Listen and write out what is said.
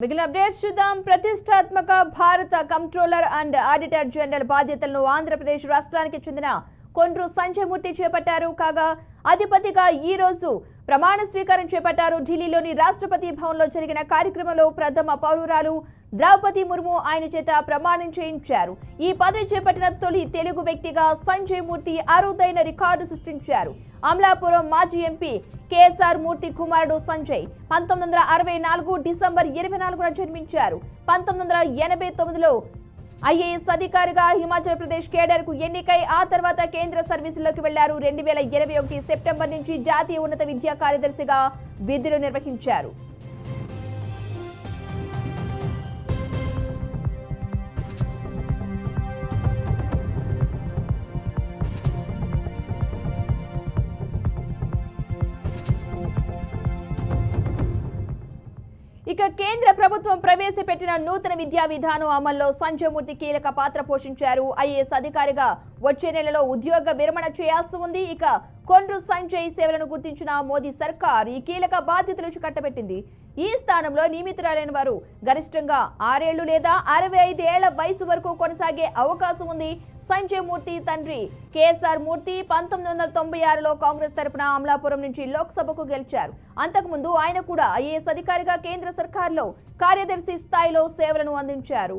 మిగిలిన అప్డేట్స్ చూద్దాం. ప్రతిష్టాత్మక భారత కంట్రోలర్ అండ్ ఆడిటర్ జనరల్ బాధ్యతలను ఆంధ్రప్రదేశ్ రాష్ట్రానికి చెందిన కొండ్రు సంజయ్ మూర్తి చేపట్టారు. కాగా అధిపతిగా ఈ రోజు ప్రమాణ స్వీకారం చేపట్టారు. ఢిల్లీలోని రాష్ట్రపతి భవన్లో జరిగిన కార్యక్రమంలో ప్రథమ పౌరురాలు ద్రౌపది ముర్ము ఆయన చేత ప్రమాణం చేయించారు. ఈ పదవి చేపట్టిన తొలి తెలుగు వ్యక్తిగా సంజయ్ మూర్తి అరుదైన రికార్డు సృష్టించారు. అమలాపురం మాజీ ఎంపీ కేఎస్ఆర్ మూర్తి కుమారుడు సంజయ్ 1964 డిసెంబర్ 24న జన్మించారు. 1989లో ఐఏఎస్ అధికారిగా హిమాచల్ ప్రదేశ్ కేడర్ కు ఎన్నికై ఆ తర్వాత కేంద్ర సర్వీసుల్లోకి వెళ్లారు. 2021 సెప్టెంబర్ నుంచి జాతీయ ఉన్నత విద్యా కార్యదర్శిగా విధులు నిర్వహించారు. ఇక కేంద్ర ప్రభుత్వం ప్రవేశపెట్టిన నూతన విద్యా విధానం అమల్లో సంజయ్ మూర్తి కీలక పాత్ర పోషించారు. ఐఏఎస్ అధికారిగా వచ్చే నెలలో ఉద్యోగ విరమణ చేయాల్సి ఉంది. ఇక కొండ్రు సంజయ్ సేవలను గుర్తించిన మోదీ సర్కార్ ఈ కీలక బాధ్యతలు కట్టబెట్టింది. ఈ స్థానంలో నియమితురాలైన వారు గరిష్టంగా 6 ఏళ్లు లేదా 65 ఏళ్ల వయసు వరకు కొనసాగే అవకాశం ఉంది. సంజయ్ మూర్తి తండ్రి కేఎస్ఆర్ మూర్తి 1996లో కాంగ్రెస్ తరపున అమలాపురం నుంచి లోక్సభకు గెలిచారు. అంతకుముందు ఆయన కూడా ఐఏఎస్ అధికారిగా కేంద్ర సర్కార్లో కార్యదర్శి స్థాయిలో సేవలను అందించారు.